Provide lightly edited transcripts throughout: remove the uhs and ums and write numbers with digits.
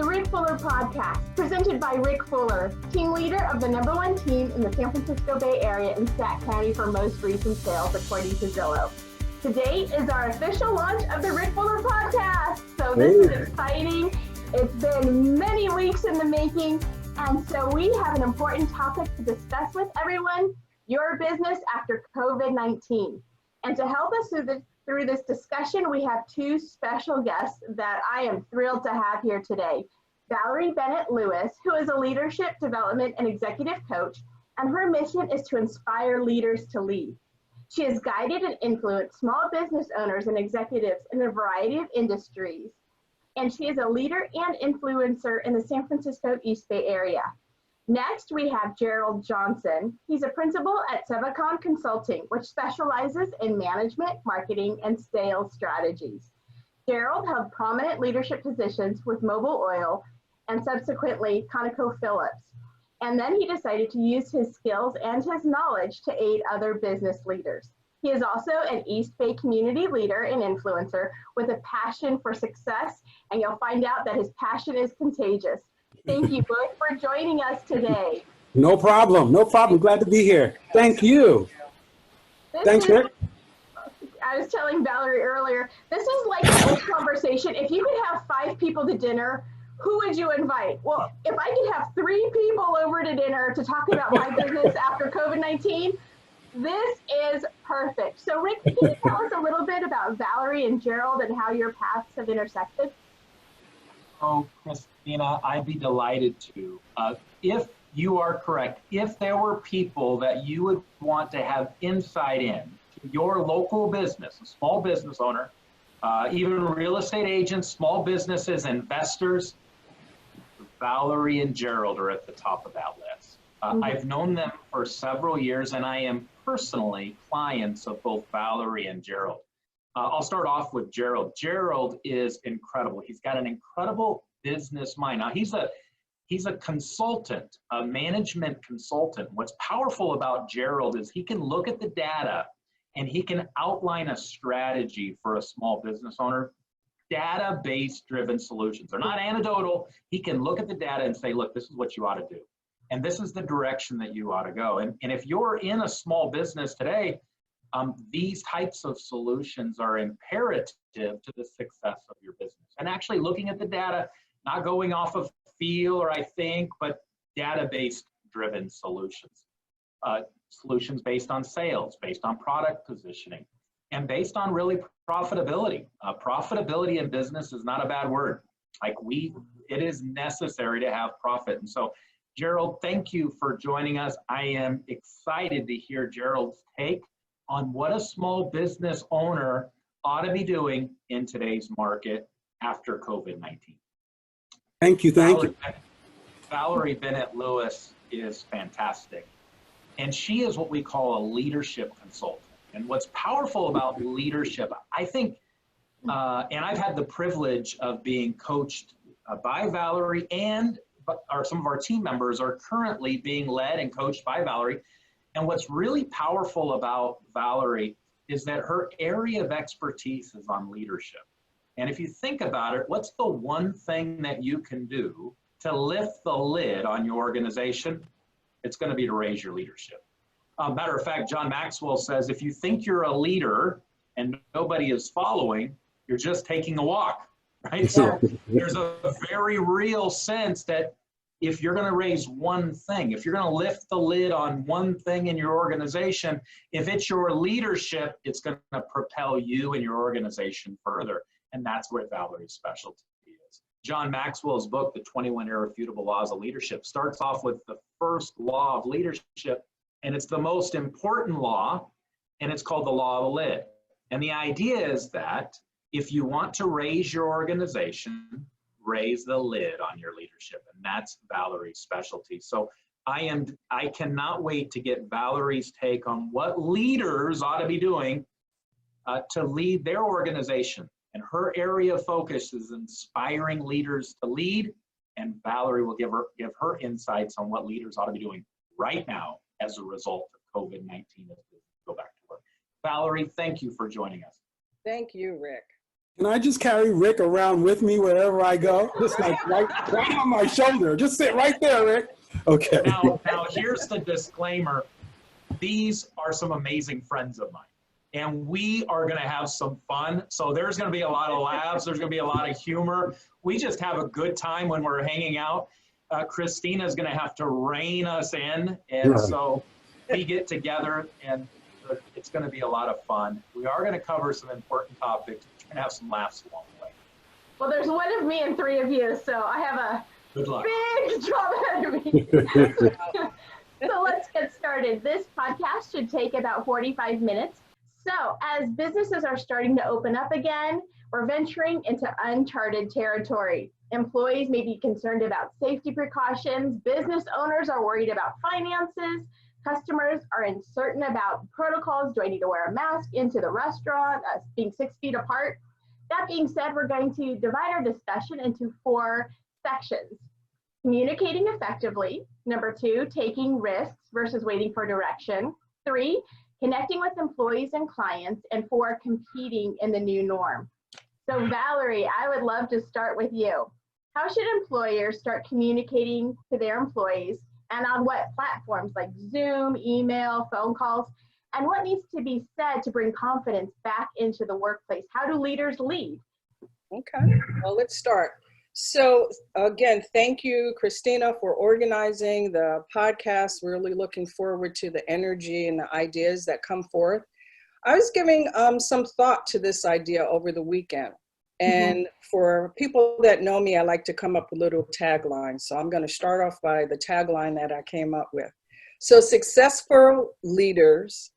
the Rick Fuller Podcast, presented by Rick Fuller, team leader of the #1 team in the San Francisco Bay Area and Sac County for most recent sales, according to Zillow. Today is our official launch of the Rick Fuller Podcast. So this is exciting. It's been many weeks in the making. And so we have an important topic to discuss with everyone, your business after COVID-19. And to help us through this discussion, we have two special guests that I am thrilled to have here today. Valerie Bennett-Lewis, who is a leadership development and executive coach, and her mission is to inspire leaders to lead. She has guided and influenced small business owners and executives in a variety of industries, and she is a leader and influencer in the San Francisco East Bay area. Next, we have Gerald Johnson. He's a principal at Sabacon Consulting, which specializes in management, marketing, and sales strategies. Gerald held prominent leadership positions with Mobil Oil and subsequently ConocoPhillips. And then he decided to use his skills and his knowledge to aid other business leaders. He is also an East Bay community leader and influencer with a passion for success, and you'll find out that his passion is contagious. Thank you both for joining us today. No problem. No problem. Glad to be here. Thank you. Thanks, Rick. I was telling Valerie earlier, this is like an old conversation. If you could have 5 people to dinner, who would you invite? Well, if I could have 3 people over to dinner to talk about my business after COVID-19, this is perfect. So Rick, can you tell us a little bit about Valerie and Gerald and how your paths have intersected? Oh, Christina, I'd be delighted to. If you are correct, if there were people that you would want to have insight in to your local business, a small business owner, even real estate agents, small businesses, investors, Valerie and Gerald are at the top of that list. I've known them for several years, and I am personally clients of both Valerie and Gerald. I'll start off with Gerald. Gerald is incredible. He's got an incredible business mind. Now, he's a consultant, a management consultant. What's powerful about Gerald is he can look at the data and he can outline a strategy for a small business owner. Data-based driven solutions. They're not anecdotal. He can look at the data and say, look, this is what you ought to do. And this is the direction that you ought to go. And if you're in a small business today, these types of solutions are imperative to the success of your business. And actually looking at the data, not going off of feel or I think, but data-based driven solutions. Solutions based on sales, based on product positioning, and based on really profitability. Profitability in business is not a bad word. It is necessary to have profit. And so, Gerald, thank you for joining us. I am excited to hear Gerald's take on what a small business owner ought to be doing in today's market after COVID-19. Thank you. Valerie Bennett-Lewis is fantastic. And she is what we call a leadership consultant. And what's powerful about leadership, I think, and I've had the privilege of being coached by Valerie, and some of our team members are currently being led and coached by Valerie. And what's really powerful about Valerie is that her area of expertise is on leadership. And if you think about it, what's the one thing that you can do to lift the lid on your organization? It's going to be to raise your leadership. Matter of fact, John Maxwell says, if you think you're a leader and nobody is following, you're just taking a walk, right? So there's a very real sense that if you're going to raise one thing, if you're going to lift the lid on one thing in your organization, if it's your leadership, it's going to propel you and your organization further. And that's what Valerie's specialty is. John Maxwell's book, The 21 Irrefutable Laws of Leadership, starts off with the first law of leadership, and it's the most important law, and it's called the law of the lid. And the idea is that if you want to raise your organization, raise the lid on your leadership, and that's Valerie's specialty. So I cannot wait to get Valerie's take on what leaders ought to be doing to lead their organization. And her area of focus is inspiring leaders to lead, and Valerie will give her insights on what leaders ought to be doing right now as a result of COVID-19 as we go back to work. Valerie, thank you for joining us. Thank you, Rick. Can I just carry Rick around with me wherever I go? Just like right on my shoulder. Just sit right there, Rick. Okay. Now here's the disclaimer. These are some amazing friends of mine, and we are going to have some fun. So there's going to be a lot of laughs. There's going to be a lot of humor. We just have a good time when we're hanging out. Christina's going to have to rein us in, and so we get together, and it's going to be a lot of fun. We are going to cover some important topics. We're going to have some laughs along the way. Well, there's one of me and three of you, so I have a Good luck. big job ahead of me. So let's get started. This podcast should take about 45 minutes. So as businesses are starting to open up again, we're venturing into uncharted territory. Employees may be concerned about safety precautions. Business owners are worried about finances. Customers are uncertain about protocols. Do I need to wear a mask into the restaurant, being 6 feet apart? That being said, we're going to divide our discussion into 4 sections. Communicating effectively. Number 2, taking risks versus waiting for direction. 3, connecting with employees and clients. And 4, competing in the new norm. So Valerie, I would love to start with you. How should employers start communicating to their employees, and on what platforms like Zoom, email, phone calls? And what needs to be said to bring confidence back into the workplace? How do leaders lead? Okay, well, let's start. So again, thank you, Christina, for organizing the podcast. Really looking forward to the energy and the ideas that come forth. I was giving some thought to this idea over the weekend. And for people that know me, I like to come up with little taglines. So I'm going to start off by the tagline that I came up with. So successful leaders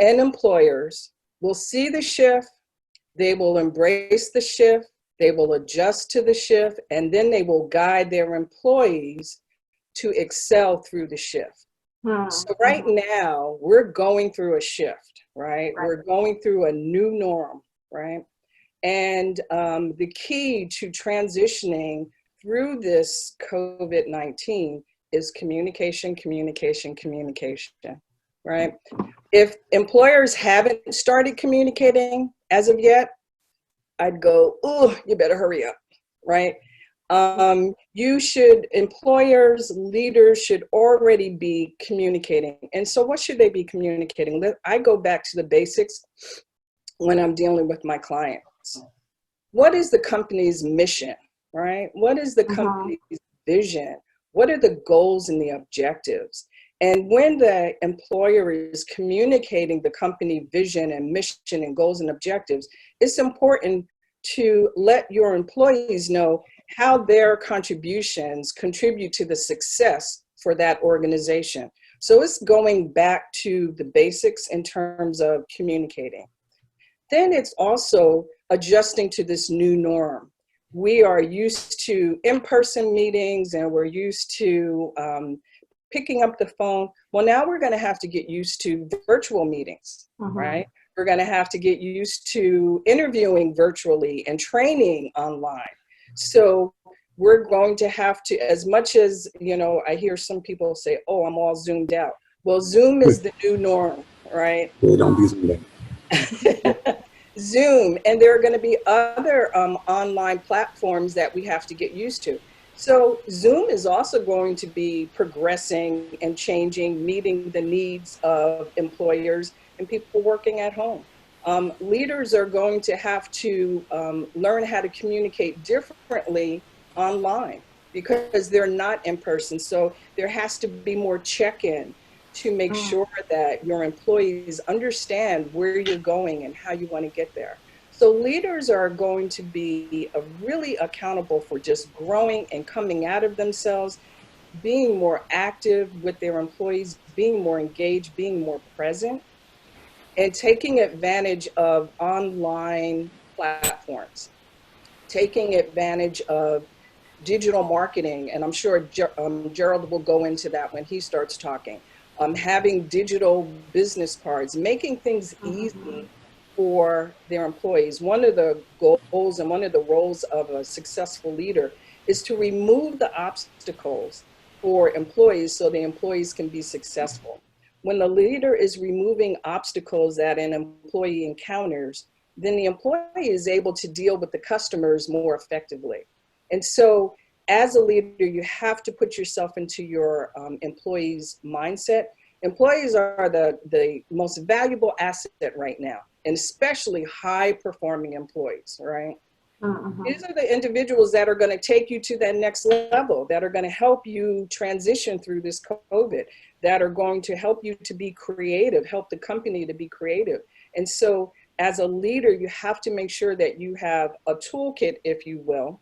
and employers will see the shift, they will embrace the shift, they will adjust to the shift, and then they will guide their employees to excel through the shift. So right now, we're going through a shift, right? We're going through a new norm, right? And the key to transitioning through this COVID-19 is communication, communication, communication, right? If employers haven't started communicating as of yet, I'd go, oh, you better hurry up, right? Employers, leaders should already be communicating. And so what should they be communicating? I go back to the basics when I'm dealing with my clients. What is the company's mission, right? What is the company's vision? What are the goals and the objectives? And when the employer is communicating the company vision and mission and goals and objectives, it's important to let your employees know how their contributions contribute to the success for that organization. So it's going back to the basics in terms of communicating. Then it's also adjusting to this new norm. We are used to in-person meetings and we're used to picking up the phone. Well, now we're going to have to get used to virtual meetings, right? We're going to have to get used to interviewing virtually and training online. So we're going to have to, as much as, you know, I hear some people say, oh, I'm all zoomed out. Well, Zoom is the new norm, right? They don't be zoomed out. Zoom, and there are going to be other online platforms that we have to get used to. So Zoom is also going to be progressing and changing, meeting the needs of employers and people working at home. Leaders are going to have to learn how to communicate differently online because they're not in person. So there has to be more check-in to make sure that your employees understand where you're going and how you want to get there. So leaders are going to be really accountable for just growing and coming out of themselves, being more active with their employees, being more engaged, being more present, and taking advantage of online platforms, taking advantage of digital marketing. And I'm sure Gerald will go into that when he starts talking. Having digital business cards, making things easy for their employees. One of the goals and one of the roles of a successful leader is to remove the obstacles for employees so the employees can be successful. When the leader is removing obstacles that an employee encounters, then the employee is able to deal with the customers more effectively. And so as a leader, you have to put yourself into your employees' mindset. Employees are the most valuable asset right now, and especially high-performing employees, right? These are the individuals that are going to take you to that next level, that are going to help you transition through this COVID, that are going to help you to be creative, help the company to be creative. And so as a leader, you have to make sure that you have a toolkit, if you will,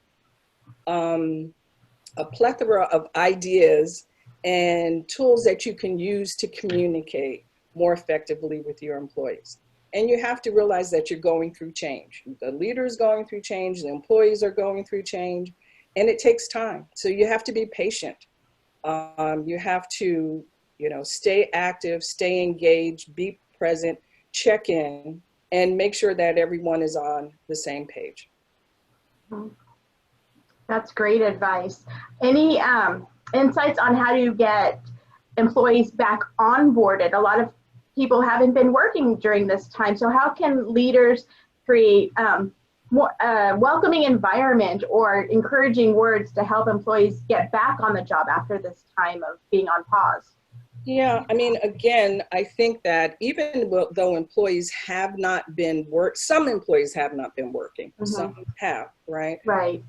a plethora of ideas and tools that you can use to communicate more effectively with your employees. And you have to realize that you're going through change. The leader is going through change, the employees are going through change, and it takes time. So you have to be patient. You have to, stay active, stay engaged, be present, check in, and make sure that everyone is on the same page. That's great advice. Any insights on how to get employees back onboarded? A lot of people haven't been working during this time. So how can leaders create more welcoming environment or encouraging words to help employees get back on the job after this time of being on pause? Yeah, again, I think that even though employees have not been some employees have not been working, some have, right? Right.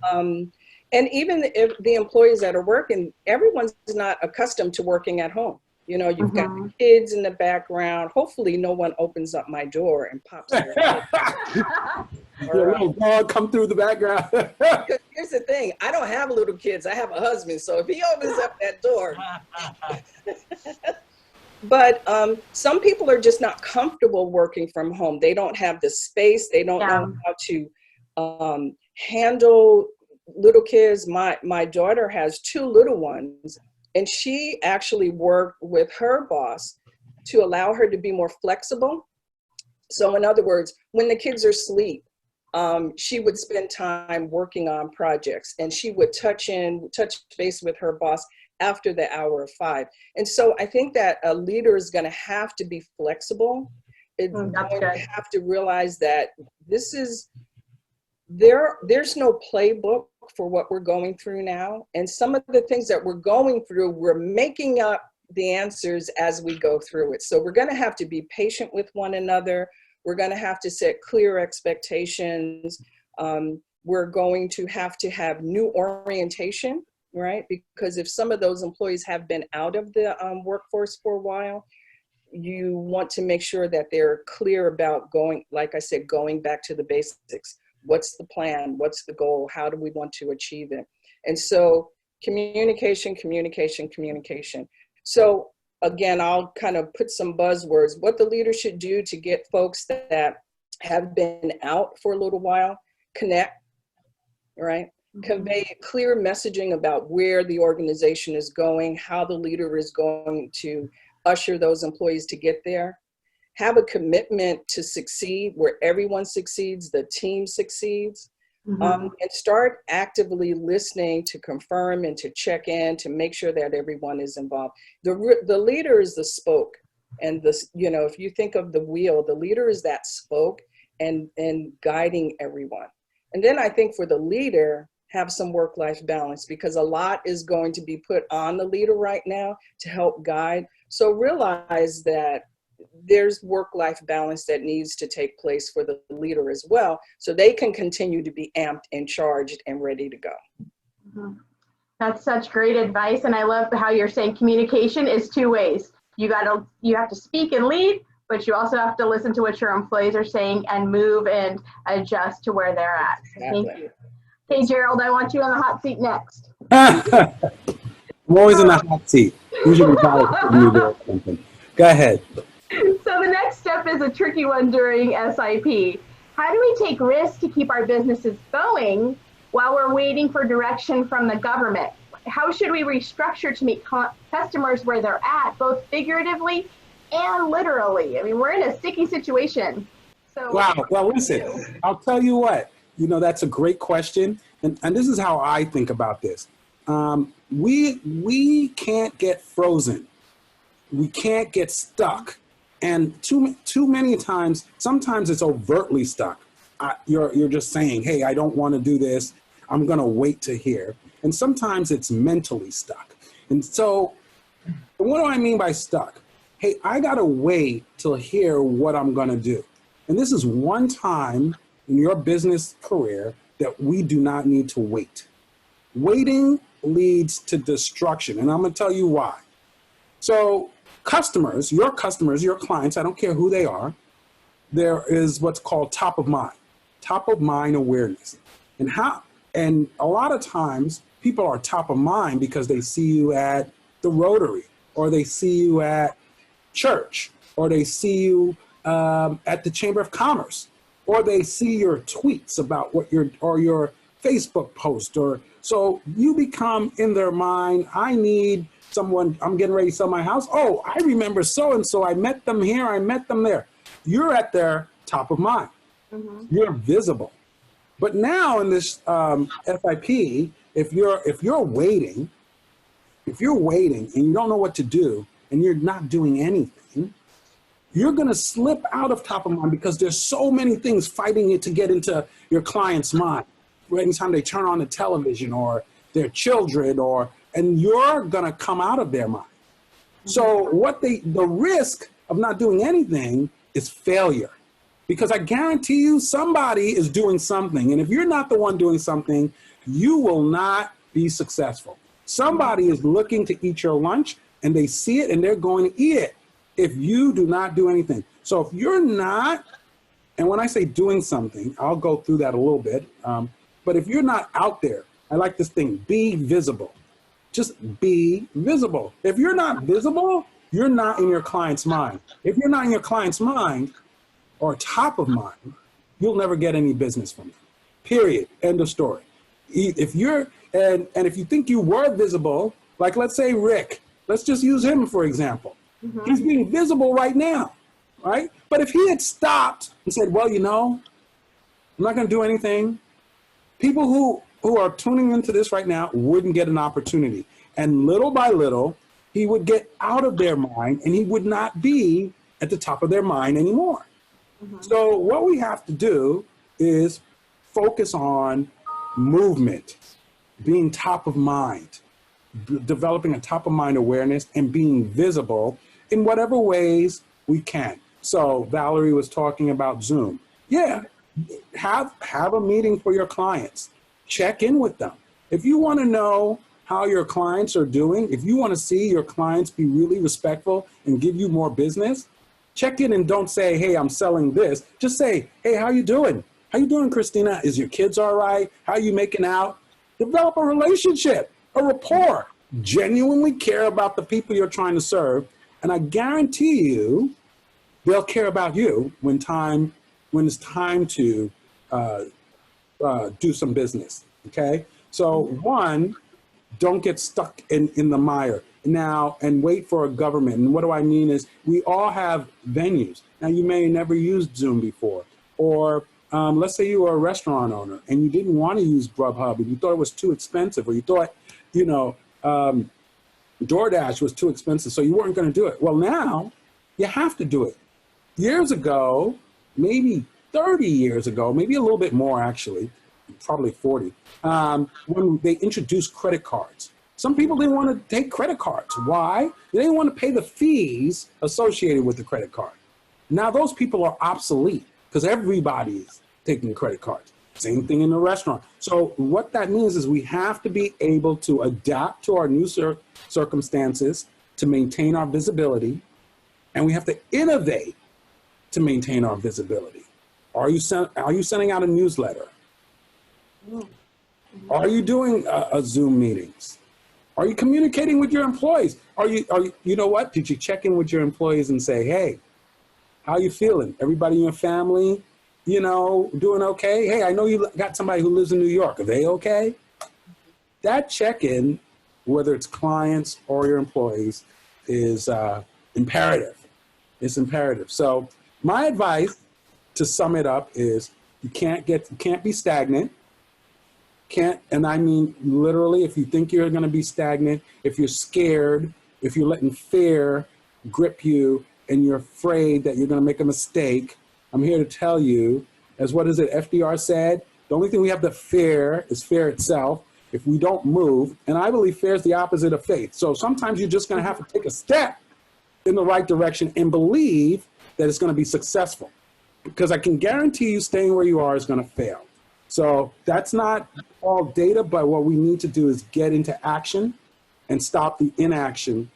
And even if the employees that are working, everyone's not accustomed to working at home. You've got the kids in the background. Hopefully no one opens up my door and pops their head. Your little dog come through the background. Because here's the thing, I don't have little kids. I have a husband. So if he opens up that door. But some people are just not comfortable working from home. They don't have the space. They don't know how to handle little kids. My daughter has 2 little ones, and she actually worked with her boss to allow her to be more flexible. So in other words, when the kids are asleep, she would spend time working on projects, and she would touch base with her boss after the hour of 5. And so I think that a leader is going to have to be flexible. It's going to have to realize that there's no playbook for what we're going through now. And some of the things that we're going through, we're making up the answers as we go through it. So we're going to have to be patient with one another. We're going to have to set clear expectations. We're going to have new orientation, right? Because if some of those employees have been out of the workforce for a while, you want to make sure that they're clear about going back to the basics. What's the plan? What's the goal? How do we want to achieve it? And so communication. So again, I'll kind of put some buzzwords. What the leader should do to get folks that have been out for a little while, connect, right? Convey clear messaging about where the organization is going, how the leader is going to usher those employees to get there. Have a commitment to succeed where everyone succeeds, the team succeeds, and start actively listening to confirm and to check in to make sure that everyone is involved. The leader is the spoke, and if you think of the wheel, the leader is that spoke and guiding everyone. And then I think for the leader, have some work-life balance, because a lot is going to be put on the leader right now to help guide. So realize that there's work-life balance that needs to take place for the leader as well, so they can continue to be amped and charged and ready to go. That's such great advice, and I love how you're saying communication is 2 ways. You have to speak and lead, but you also have to listen to what your employees are saying and move and adjust to where they're at. Exactly. Thank you. Hey, Gerald, I want you on the hot seat next. I'm always in the hot seat. Usually something. Go ahead. So the next step is a tricky one during SIP. How do we take risks to keep our businesses going while we're waiting for direction from the government? How should we restructure to meet customers where they're at, both figuratively and literally? We're in a sticky situation. So wow. Well, listen, I'll tell you what, that's a great question. And this is how I think about this. We can't get frozen. We can't get stuck. And too many times, sometimes it's overtly stuck. you're just saying, hey, I don't want to do this. I'm going to wait to hear. And sometimes it's mentally stuck. And so what do I mean by stuck? Hey, I got to wait till hear what I'm going to do. And this is one time in your business career that we do not need to wait. Waiting leads to destruction. And I'm going to tell you why. So customers, your clients, I don't care who they are, there is what's called top of mind awareness. And a lot of times people are top of mind because they see you at the Rotary, or they see you at church, or they see you at the Chamber of Commerce, or they see your tweets about your Facebook post, or so you become in their mind. I need someone, I'm getting ready to sell my house. Oh, I remember so-and-so, I met them here, I met them there. You're at their top of mind. Mm-hmm. You're visible. But now in this FIP, if you're waiting and you don't know what to do and you're not doing anything, you're going to slip out of top of mind because there's so many things fighting it to get into your client's mind. Anytime they turn on the television or their children, and you're going to come out of their mind. So the risk of not doing anything is failure, because I guarantee you somebody is doing something. And if you're not the one doing something, you will not be successful. Somebody is looking to eat your lunch and they see it and they're going to eat it if you do not do anything. So if you're not, and when I say doing something, I'll go through that a little bit. But if you're not out there, I like this thing, be visible. Just be visible. If you're not visible, you're not in your client's mind. If you're not in your client's mind or top of mind, you'll never get any business from them. Period. End of story. If you're, and if you think you were visible, like let's say Rick, let's just use him for example. Mm-hmm. He's being visible right now, right? But if he had stopped and said, well, I'm not going to do anything, people who are tuning into this right now wouldn't get an opportunity. And little by little, he would get out of their mind and he would not be at the top of their mind anymore. Mm-hmm. So what we have to do is focus on movement, being top of mind, developing a top of mind awareness and being visible in whatever ways we can. So Valerie was talking about Zoom. Yeah, have a meeting for your clients. Check in with them. If you want to know how your clients are doing, if you want to see your clients be really respectful and give you more business, check in and don't say, hey, I'm selling this. Just say, hey, how you doing? How you doing, Christina? Is your kids all right? How are you making out? Develop a relationship, a rapport. Genuinely care about the people you're trying to serve. And I guarantee you, they'll care about you when it's time to do some business, okay? So one, don't get stuck in the mire now and wait for a government. And what do I mean is we all have venues. Now you may have never used Zoom before, or let's say you were a restaurant owner and you didn't want to use Grubhub and you thought it was too expensive, or you thought, DoorDash was too expensive, so you weren't going to do it. Well, now you have to do it. Years ago, maybe 30 years ago, maybe a little bit more actually, probably 40, when they introduced credit cards. Some people didn't want to take credit cards. Why? They didn't want to pay the fees associated with the credit card. Now those people are obsolete because everybody's taking credit cards. Same thing in the restaurant. So what that means is we have to be able to adapt to our new circumstances to maintain our visibility, and we have to innovate to maintain our visibility. Are you sending out a newsletter? Are you doing Zoom meetings? Are you communicating with your employees? You know what? Did you check in with your employees and say, hey, how you feeling? Everybody in your family, doing okay? Hey, I know you got somebody who lives in New York. Are they okay? That check-in, whether it's clients or your employees, is imperative. It's imperative. So my advice, to sum it up, is you can't be stagnant. And I mean literally, if you think you're going to be stagnant, if you're scared, if you're letting fear grip you and you're afraid that you're going to make a mistake, I'm here to tell you as what is it, FDR said, the only thing we have to fear is fear itself. If we don't move, and I believe fear is the opposite of faith. So sometimes you're just going to have to take a step in the right direction and believe that it's going to be successful. Because I can guarantee you staying where you are is going to fail. So that's not all data, but what we need to do is get into action and stop the inaction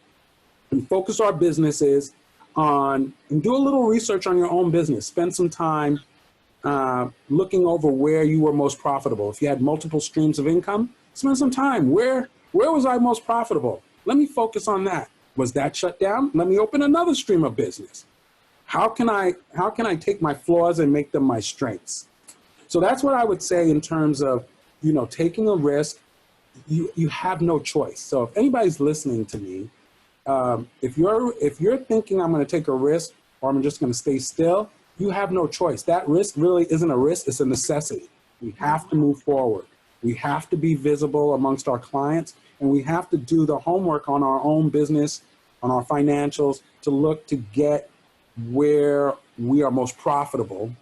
and focus our businesses on, and do a little research on your own business. Spend some time looking over where you were most profitable. If you had multiple streams of income, spend some time. Where was I most profitable? Let me focus on that. Was that shut down? Let me open another stream of business. How can I take my flaws and make them my strengths? So that's what I would say in terms of, taking a risk. You have no choice. So if anybody's listening to me, if you're thinking I'm going to take a risk or I'm just going to stay still, you have no choice. That risk really isn't a risk, it's a necessity. We have to move forward. We have to be visible amongst our clients, and we have to do the homework on our own business, on our financials, to look to get where we are most profitable.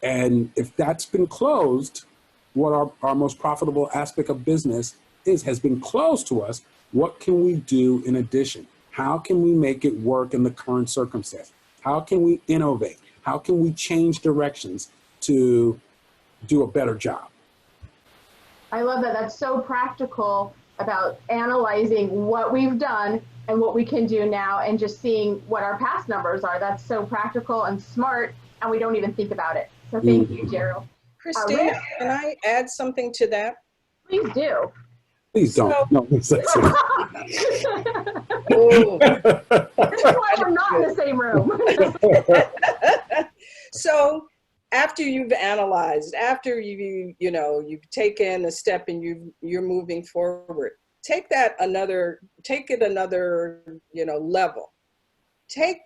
And if that's been closed, what our most profitable aspect of business has been closed to us, what can we do in addition? How can we make it work in the current circumstance? How can we innovate? How can we change directions to do a better job? I love that. That's so practical about analyzing what we've done and what we can do now and just seeing what our past numbers are. That's so practical and smart, and we don't even think about it. So thank you, Gerald. Christina, can I add something to that? Please do. Please don't. So, no, This is why we're not in the same room. So after you've analyzed, after you've taken a step and you're moving forward, take it another level. Take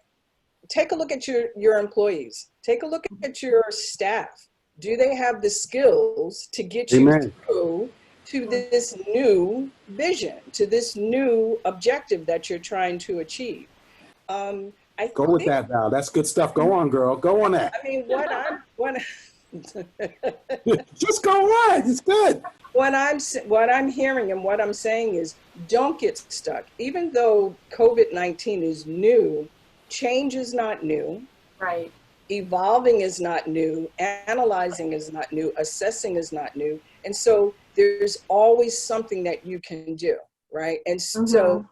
a look at your employees. Take a look at your staff. Do they have the skills to get you through to this new vision, to this new objective that you're trying to achieve? Go with that, Val. That's good stuff. Go on, girl. Go on that. I mean, Just go on. It's good. What I'm hearing and what I'm saying is, don't get stuck. Even though COVID-19 is new, change is not new. Right. Evolving is not new. Analyzing is not new. Assessing is not new. And so there's always something that you can do, right? And so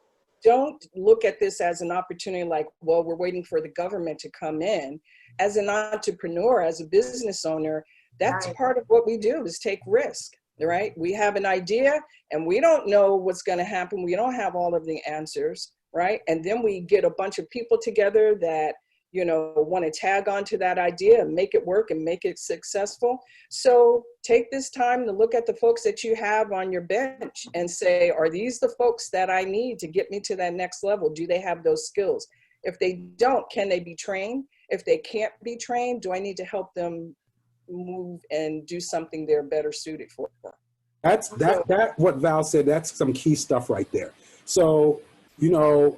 don't look at this as an opportunity like, well, we're waiting for the government to come in. As an entrepreneur, as a business owner, that's part of what we do, is take risk, right? We have an idea and we don't know what's going to happen. We don't have all of the answers, right? And then we get a bunch of people together that want to tag onto that idea and make it work and make it successful. So take this time to look at the folks that you have on your bench and say, are these the folks that I need to get me to that next level? Do they have those skills? If they don't, can they be trained? If they can't be trained, do I need to help them move and do something they're better suited for? That's what Val said. That's some key stuff right there. So,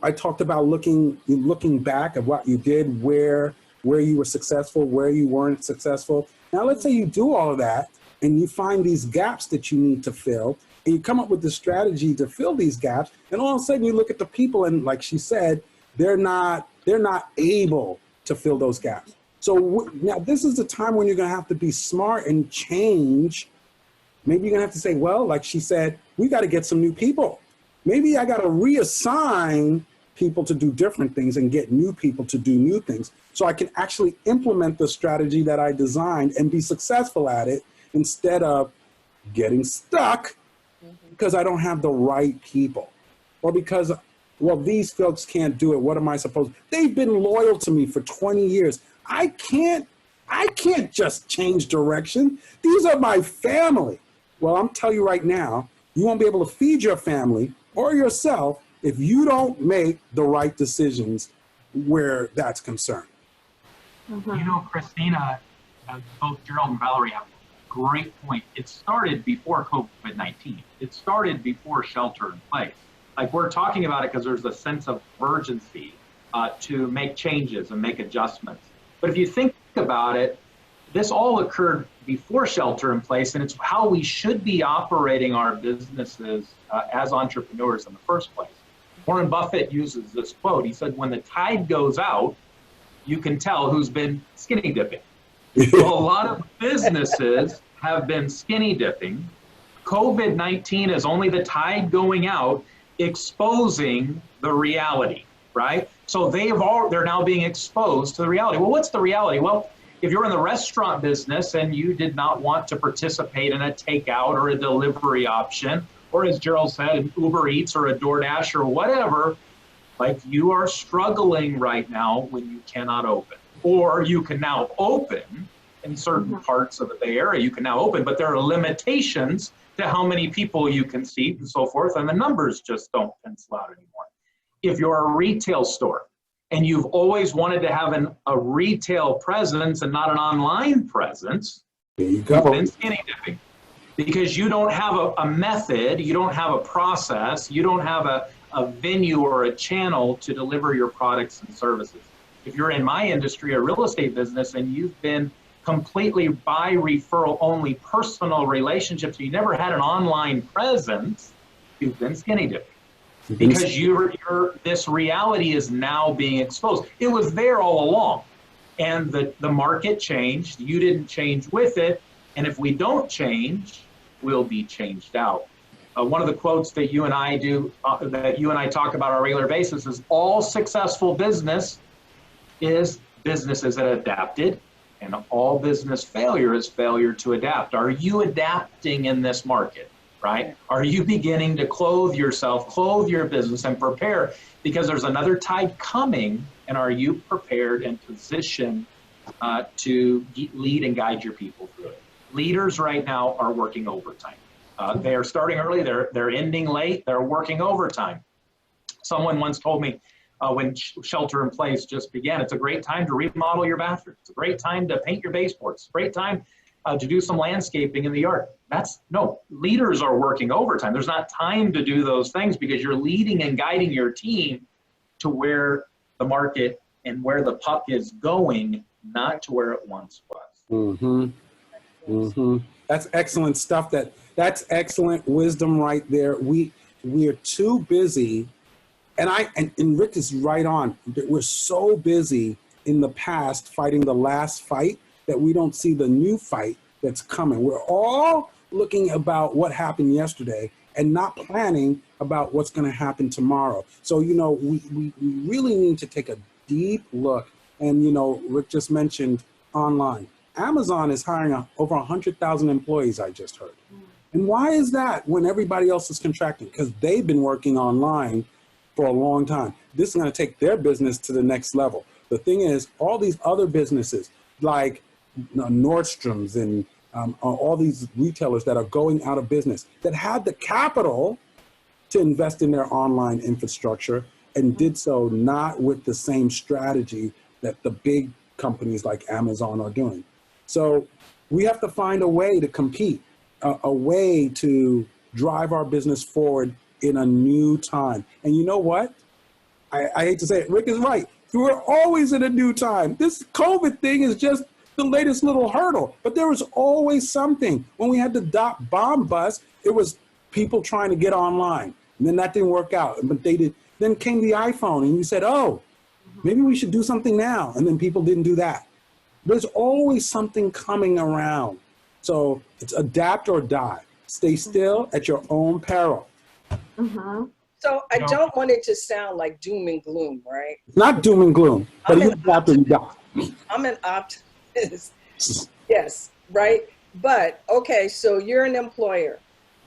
I talked about looking back at what you did, where you were successful, where you weren't successful. Now, let's say you do all of that and you find these gaps that you need to fill, and you come up with the strategy to fill these gaps. And all of a sudden you look at the people and, like she said, they're not able to fill those gaps. So now this is the time when you're going to have to be smart and change. Maybe you're going to have to say, well, like she said, we got to get some new people. Maybe I got to reassign people to do different things and get new people to do new things so I can actually implement the strategy that I designed and be successful at it, instead of getting stuck because I don't have the right people, or because, well, these folks can't do it. What am I supposed to? They've been loyal to me for 20 years. I can't just change direction. These are my family. Well, I'm telling you right now, you won't be able to feed your family or yourself if you don't make the right decisions where that's concerned. Christina, both Gerald and Valerie have a great point. It started before COVID-19. It started before shelter in place. Like, we're talking about it because there's a sense of urgency to make changes and make adjustments. But if you think about it, this all occurred before shelter in place, and it's how we should be operating our businesses as entrepreneurs in the first place. Warren Buffett uses this quote. He said, when the tide goes out, you can tell who's been skinny dipping. Well, a lot of businesses have been skinny dipping. COVID-19 is only the tide going out, exposing the reality, right? So they're now being exposed to the reality. Well, what's the reality? Well, if you're in the restaurant business and you did not want to participate in a takeout or a delivery option, or as Gerald said, an Uber Eats or a DoorDash or whatever, like you are struggling right now when you cannot open. Or you can now open in certain parts of the Bay Area, you can now open, but there are limitations to how many people you can seat and so forth, and the numbers just don't pencil out anymore. If you're a retail store and you've always wanted to have a retail presence and not an online presence, there you go. you've been skinny dipping. Because you don't have a method, you don't have a process, you don't have a venue or a channel to deliver your products and services. If you're in my industry, a real estate business, and you've been completely by referral only personal relationships, you never had an online presence, you've been skinny dipping. Because this reality is now being exposed. It was there all along. And the market changed, you didn't change with it. And if we don't change, we'll be changed out. One of the quotes that you and I talk about on a regular basis is all successful business is businesses that adapted, and all business failure is failure to adapt. Are you adapting in this market, right? Are you beginning to clothe yourself, clothe your business and prepare? Because there's another tide coming, and are you prepared and positioned to lead and guide your people through it? Leaders right now are working overtime. They are starting early, they're ending late, they're working overtime. Someone once told me when shelter in place just began, it's a great time to remodel your bathroom. It's a great time to paint your baseboards. It's a great time to do some landscaping in the yard. No, leaders are working overtime. There's not time to do those things because you're leading and guiding your team to where the market and where the puck is going, not to where it once was. That's excellent stuff. That's excellent wisdom right there. We are too busy, and Rick is right on. We're so busy in the past fighting the last fight that we don't see the new fight that's coming. We're all looking about what happened yesterday and not planning about what's going to happen tomorrow. So, we really need to take a deep look. And, Rick just mentioned online. Amazon is hiring over 100,000 employees, I just heard. And why is that when everybody else is contracting? Because they've been working online for a long time. This is going to take their business to the next level. The thing is, all these other businesses like Nordstrom's and all these retailers that are going out of business, that had the capital to invest in their online infrastructure and did so not with the same strategy that the big companies like Amazon are doing. So we have to find a way to compete, a way to drive our business forward in a new time. And you know what? I hate to say it, Rick is right. We're always in a new time. This COVID thing is just the latest little hurdle, but there was always something. When we had the bomb bust, it was people trying to get online, and then that didn't work out. But they did. Then came the iPhone, and you said, "Oh, maybe we should do something now." And then people didn't do that. There's always something coming around. So it's adapt or die. Stay still at your own peril. So I don't want it to sound like doom and gloom, right? It's not doom and gloom, but you adapt or you die. I'm an optimist. Yes, right? But okay, so you're an employer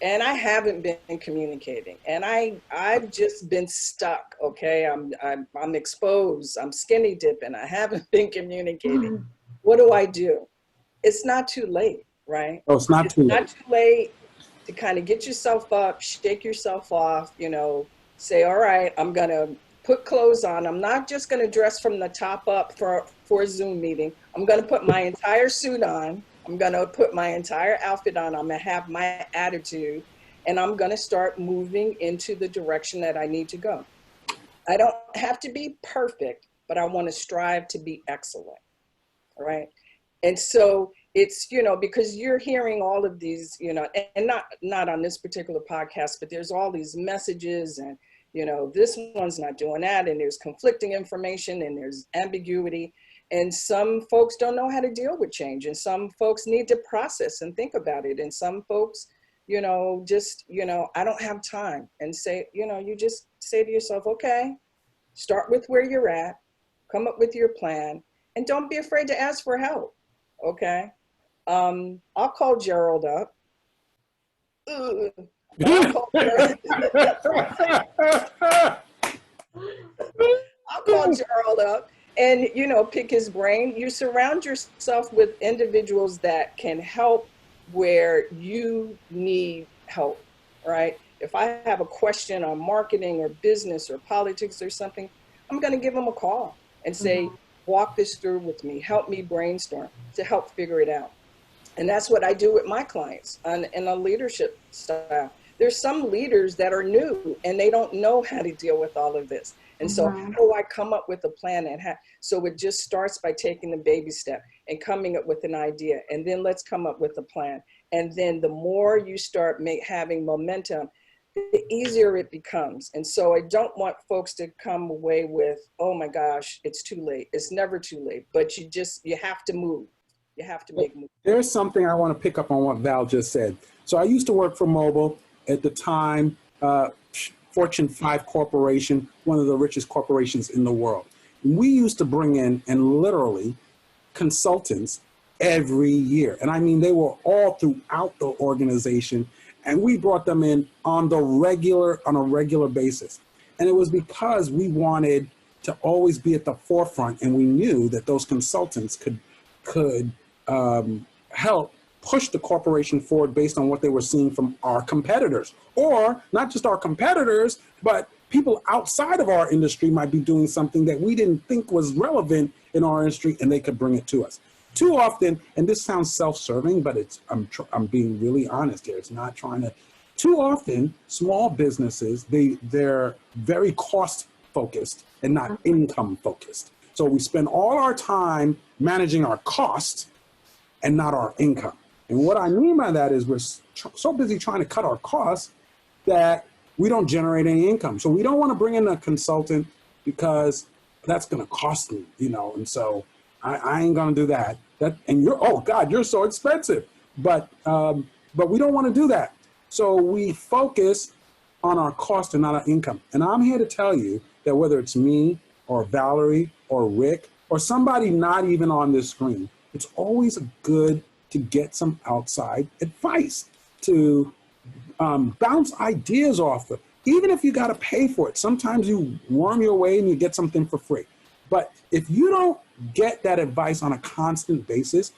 and I haven't been communicating and I've just been stuck, okay? I'm exposed, I'm skinny dipping, I haven't been communicating. What do? It's not too late, right? Oh, it's not too late. Not too late to kind of get yourself up, shake yourself off, say, all right, I'm gonna put clothes on. I'm not just gonna dress from the top up for a Zoom meeting. I'm gonna put my entire suit on. I'm gonna put my entire outfit on. I'm gonna have my attitude and I'm gonna start moving into the direction that I need to go. I don't have to be perfect, but I wanna strive to be excellent, all right? And so it's, you know, because you're hearing all of these, you know, and not on this particular podcast, but there's all these messages and, you know, this one's not doing that, and there's conflicting information and there's ambiguity. And some folks don't know how to deal with change, and some folks need to process and think about it. And some folks, you know, just, you know, I don't have time, and say, you know, you just say to yourself, okay, start with where you're at, come up with your plan, and don't be afraid to ask for help. Okay. I'll call Gerald up. I'll call Gerald up and, you know, pick his brain. You surround yourself with individuals that can help where you need help, right? If I have a question on marketing or business or politics or something, I'm going to give them a call and say, walk this through with me, help me brainstorm to help figure it out. And that's what I do with my clients in a leadership style. There's some leaders that are new and they don't know how to deal with all of this. And so how do I come up with a plan? So it just starts by taking the baby step and coming up with an idea. And then let's come up with a plan. And then the more you start having momentum, the easier it becomes. And so I don't want folks to come away with, oh my gosh, it's too late. It's never too late, but you have to move. You have to make moves. There's something I want to pick up on what Val just said. So I used to work for Mobile at the time, Fortune 5 corporation, one of the richest corporations in the world. We used to bring in, and literally, consultants every year. And I mean, they were all throughout the organization, and we brought them in on a regular basis. And it was because we wanted to always be at the forefront, and we knew that those consultants could help push the corporation forward based on what they were seeing from our competitors, or not just our competitors, but people outside of our industry might be doing something that we didn't think was relevant in our industry, and they could bring it to us. Too often, and this sounds self-serving, but I'm being really honest here. It's not trying to. Too often, small businesses, they're very cost-focused and not income-focused. So we spend all our time managing our costs and not our income. And what I mean by that is we're so busy trying to cut our costs that we don't generate any income. So we don't want to bring in a consultant because that's going to cost me, you know, and so I ain't going to do that. And you're so expensive. But we don't want to do that. So we focus on our cost and not our income. And I'm here to tell you that whether it's me or Valerie or Rick or somebody not even on this screen, it's always good to get some outside advice, to bounce ideas off of. Even if you got to pay for it, sometimes you worm your way and you get something for free. But if you don't get that advice on a constant basis,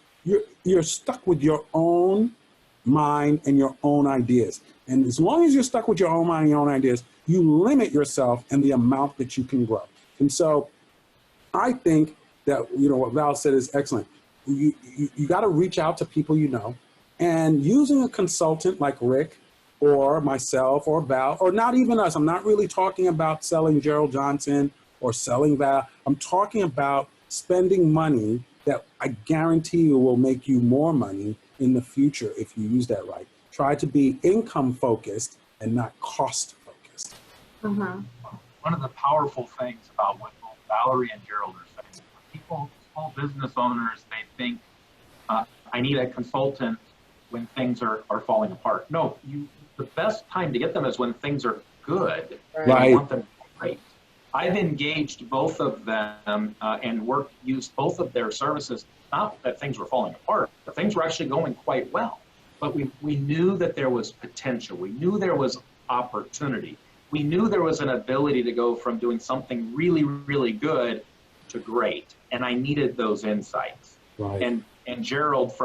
you're stuck with your own mind and your own ideas. And as long as you're stuck with your own mind and your own ideas, you limit yourself and the amount that you can grow. And so I think that, you know, what Val said is excellent. You got to reach out to people you know, and using a consultant like Rick or myself or Val, or not even us. I'm not really talking about selling Gerald Johnson or selling Val. I'm talking about spending money that I guarantee you will make you more money in the future if you use that right. Try to be income focused and not cost focused. One of the powerful things about what both Valerie and Gerald are saying, people, small business owners, they think, I need a consultant when things are falling apart. No, the best time to get them is when things are good. Right. You want them great. I've engaged both of them and used both of their services. Not that things were falling apart, but things were actually going quite well. But we knew that there was potential. We knew there was opportunity. We knew there was an ability to go from doing something really, really good to great. And I needed those insights. Right. And Gerald,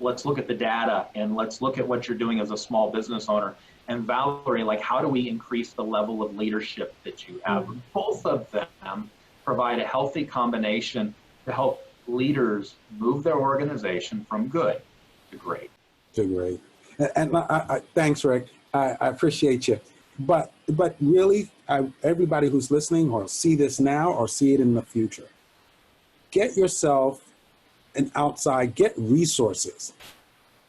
let's look at the data and let's look at what you're doing as a small business owner. And Valerie, like, how do we increase the level of leadership that you have? Both of them provide a healthy combination to help leaders move their organization from good to great. To great. And thanks, Rick. I appreciate you. But really, everybody who's listening or see this now or see it in the future, get yourself and outside, get resources.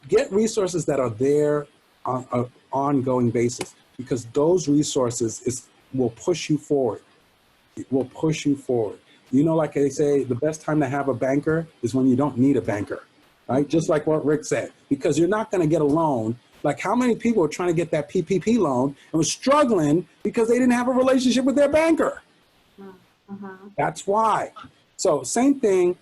Get resources that are there on an ongoing basis, because those resources will push you forward. It will push you forward. You know, like they say, the best time to have a banker is when you don't need a banker, right? Just like what Rick said, because you're not going to get a loan. Like, how many people are trying to get that PPP loan and was struggling because they didn't have a relationship with their banker? That's why. So same thing,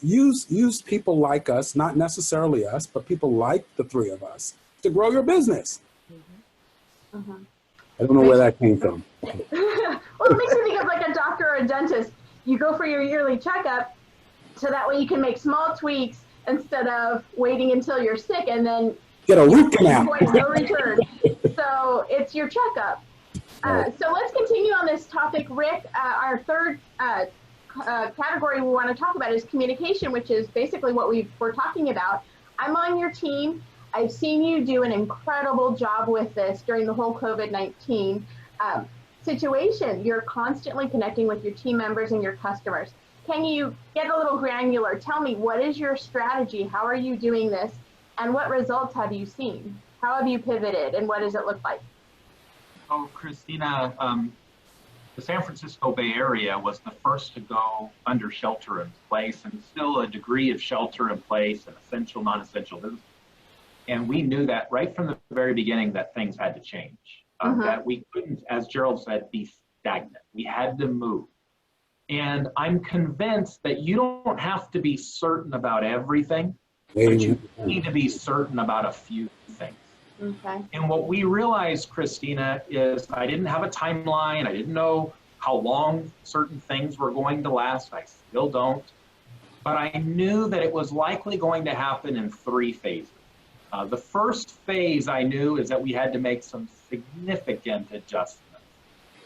use people like us, not necessarily us, but people like the three of us to grow your business. I don't know where that came from. Well, it makes me think of like a doctor or a dentist. You go for your yearly checkup so that way you can make small tweaks instead of waiting until you're sick and then Get a root canal. no return. So it's your checkup. So let's continue on this topic, Rick. Our third category we want to talk about is communication, which is basically what we're talking about. I'm on your team. I've seen you do an incredible job with this during the whole COVID-19 situation. You're constantly connecting with your team members and your customers. Can you get a little granular? Tell me, what is your strategy? How are you doing this? And what results have you seen? How have you pivoted, and what does it look like? Oh, Christina, the San Francisco Bay Area was the first to go under shelter in place, and still a degree of shelter in place and essential, non-essential business. And we knew that right from the very beginning that things had to change, that we couldn't, as Gerald said, be stagnant. We had to move. And I'm convinced that you don't have to be certain about everything, but you need to be certain about a few things. Okay. And what we realized, Christina, is I didn't have a timeline. I didn't know how long certain things were going to last. I still don't. But I knew that it was likely going to happen in three phases. The first phase I knew is that we had to make some significant adjustments.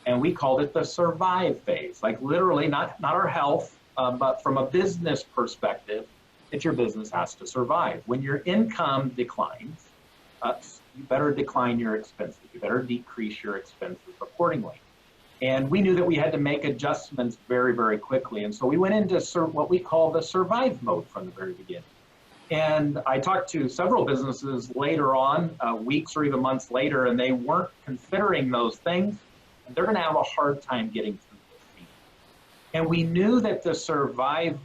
And we called it the survive phase, like literally not our health, but from a business perspective, that your business has to survive. When your income declines, you better decline your expenses. You better decrease your expenses accordingly. And we knew that we had to make adjustments very, very quickly. And so we went into what we call the survive mode from the very beginning. And I talked to several businesses later on, weeks or even months later, and they weren't considering those things. And they're going to have a hard time getting through this season. And we knew that the survive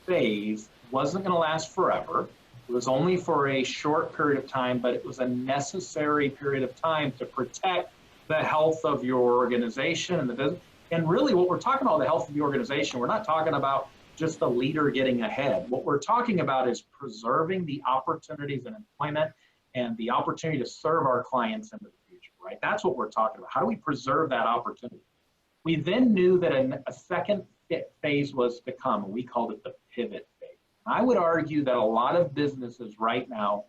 phase wasn't going to last forever. It was only for a short period of time, but it was a necessary period of time to protect the health of your organization and the business. And really what we're talking about, the health of the organization, we're not talking about just the leader getting ahead. What we're talking about is preserving the opportunities in employment and the opportunity to serve our clients into the future, right? That's what we're talking about. How do we preserve that opportunity? We then knew that a second phase was to come, and we called it the pivot phase. I would argue that a lot of businesses right now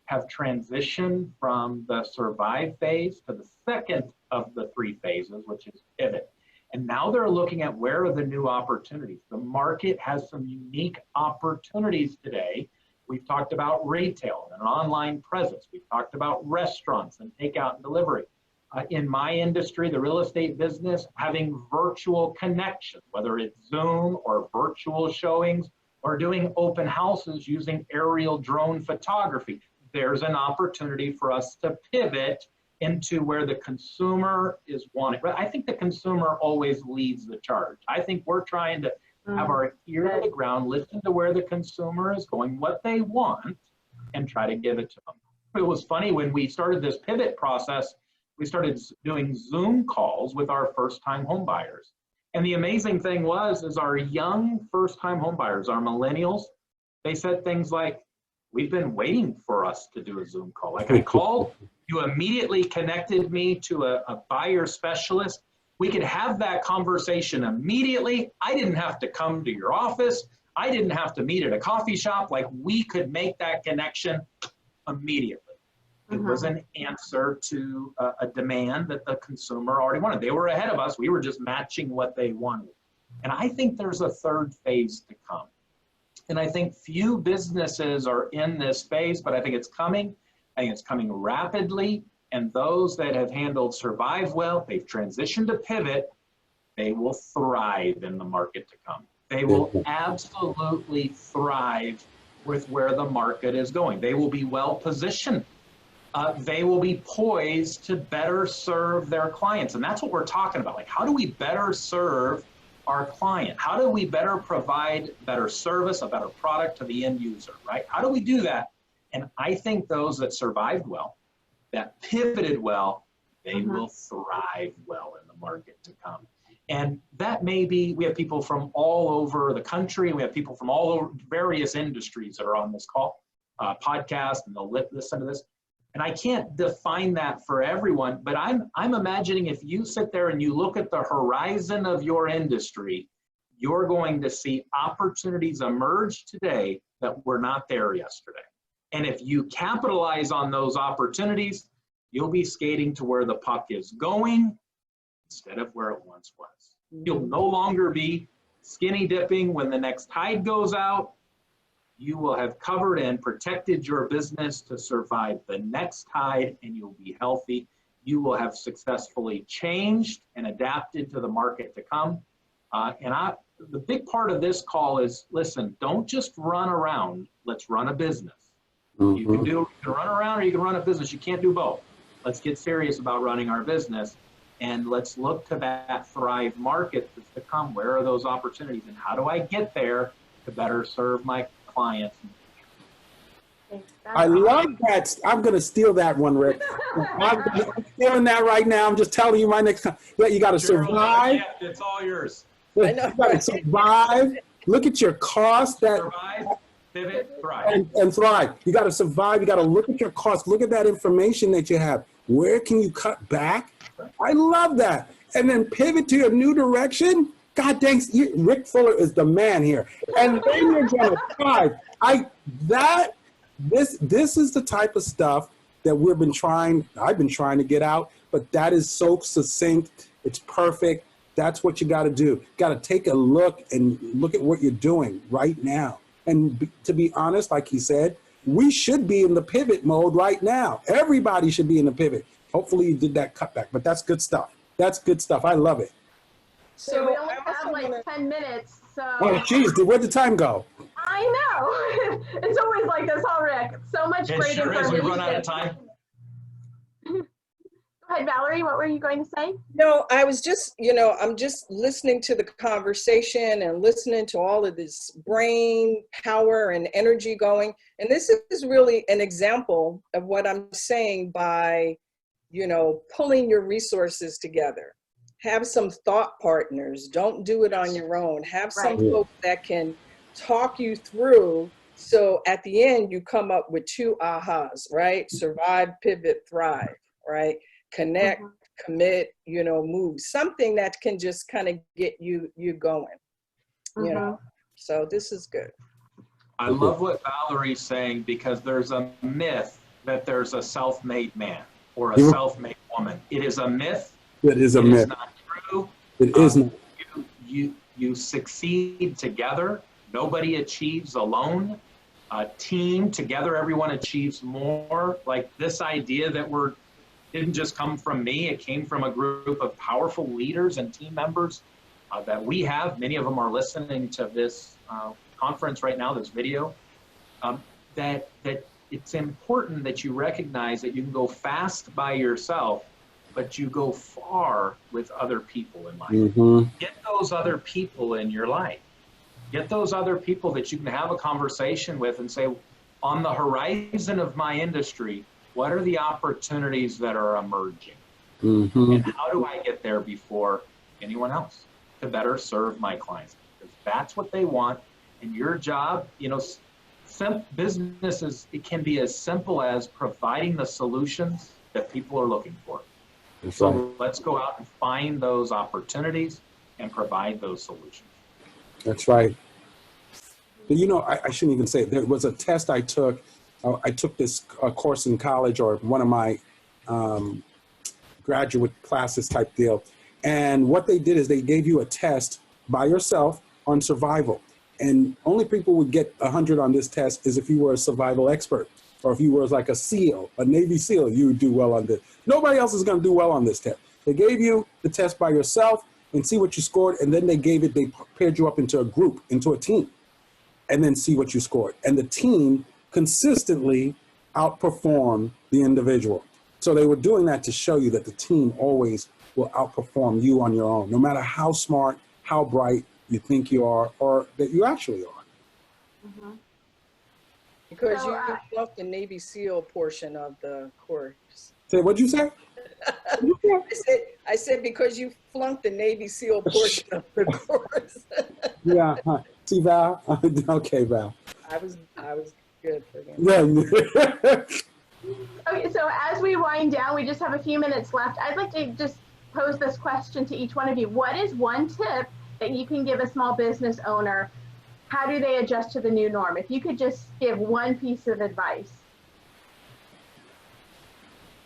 have transitioned from the survive phase to the second of the three phases, which is pivot. And now they're looking at where are the new opportunities. The market has some unique opportunities today. We've talked about retail and an online presence. We've talked about restaurants and takeout and delivery. In my industry, the real estate business, having virtual connections, whether it's Zoom or virtual showings, or doing open houses using aerial drone photography. There's an opportunity for us to pivot into where the consumer is wanting. I think the consumer always leads the charge. I think we're trying to have our ear to the ground, listen to where the consumer is going, what they want, and try to give it to them. It was funny when we started this pivot process, we started doing Zoom calls with our first-time home buyers. And the amazing thing is our young first-time home buyers, our millennials, they said things like, we've been waiting for us to do a Zoom call. Like I called, you immediately connected me to a buyer specialist. We could have that conversation immediately. I didn't have to come to your office. I didn't have to meet at a coffee shop. Like we could make that connection immediately. It was an answer to a demand that the consumer already wanted. They were ahead of us. We were just matching what they wanted. And I think there's a third phase to come. And I think few businesses are in this phase, but I think it's coming. I think it's coming rapidly. And those that have handled survive well, they've transitioned to pivot, they will thrive in the market to come. They will absolutely thrive with where the market is going. They will be well positioned. They will be poised to better serve their clients. And that's what we're talking about. Like, how do we better serve our client? How do we better provide better service, a better product to the end user, right? How do we do that? And I think those that survived well, that pivoted well, they will thrive well in the market to come. And that may be, we have people from all over the country, and we have people from all over various industries that are on this call, podcast, and they'll listen to this. And I can't define that for everyone, but I'm imagining if you sit there and you look at the horizon of your industry, you're going to see opportunities emerge today that were not there yesterday. And if you capitalize on those opportunities, you'll be skating to where the puck is going instead of where it once was. You'll no longer be skinny dipping when the next tide goes out. You will have covered and protected your business to survive the next tide, and you'll be healthy. You will have successfully changed and adapted to the market to come. The big part of this call is, listen, don't just run around. Let's run a business. You can run around or you can run a business. You can't do both. Let's get serious about running our business, and let's look to that thrive market that's to come. Where are those opportunities, and how do I get there to better serve my clients? I love that. I'm going to steal that one, Rick. I'm stealing that right now. I'm just telling you my next time. You got to survive. Yeah, it's all yours. You got to survive. Look at your cost. Survive, pivot, thrive. And thrive. You got to survive. You got to look at your costs. Look at that information that you have. Where can you cut back? I love that. And then pivot to a new direction. God dang, Rick Fuller is the man here. And then you're going to thrive. This is the type of stuff that I've been trying to get out, but that is so succinct. It's perfect. That's what you got to do. Got to take a look and look at what you're doing right now. And to be honest, like he said, we should be in the pivot mode right now. Everybody should be in the pivot. Hopefully you did that cutback, but that's good stuff. That's good stuff. I love it. So we only have like 10 minutes, so. Oh, geez, where'd the time go? I know. It's always like this, huh, Rick? So much great information. We run out of time. Go ahead, Valerie, what were you going to say? No, I was just, I'm just listening to the conversation and listening to all of this brain power and energy going. And this is really an example of what I'm saying by, pulling your resources together. Have some thought partners. Don't do it on your own. Have some folks that can talk you through. So at the end, you come up with 2 ahas, right? Survive, pivot, thrive, right? Connect, commit, move. Something that can just kind of get you going, So this is good. I love what Valerie's saying, because there's a myth that there's a self-made man or a self-made woman. It is a myth. It is a myth. It's not true. It isn't. You succeed together. Nobody achieves alone. A team together, everyone achieves more. Like, this idea that didn't just come from me. It came from a group of powerful leaders and team members that we have. Many of them are listening to this conference right now, this video. That it's important that you recognize that you can go fast by yourself, but you go far with other people in life. Get those other people in your life. Get those other people that you can have a conversation with and say, on the horizon of my industry, what are the opportunities that are emerging? And how do I get there before anyone else to better serve my clients? Because that's what they want. And your job, businesses, it can be as simple as providing the solutions that people are looking for. So let's go out and find those opportunities and provide those solutions. That's right. I shouldn't even say it. There was a test I took. I took this course in college, or one of my graduate classes type deal. And what they did is they gave you a test by yourself on survival. And only people would get 100 on this test is if you were a survival expert, or if you were like a SEAL, a Navy SEAL, you would do well on this. Nobody else is going to do well on this test. They gave you the test by yourself, and see what you scored. And then they paired you up into a group, into a team, and then see what you scored. And the team consistently outperformed the individual. So they were doing that to show you that the team always will outperform you on your own, no matter how smart, how bright you think you are, or that you actually are. Mhm. Because So, you flunked the Navy SEAL portion of the course. Say, what'd you say? I said because you flunked the Navy SEAL portion of the course. Yeah. Huh. See, Val? Okay, Val. I was good for him. Yeah. Okay, so as we wind down, we just have a few minutes left. I'd like to just pose this question to each one of you. What is one tip that you can give a small business owner? How do they adjust to the new norm? If you could just give one piece of advice.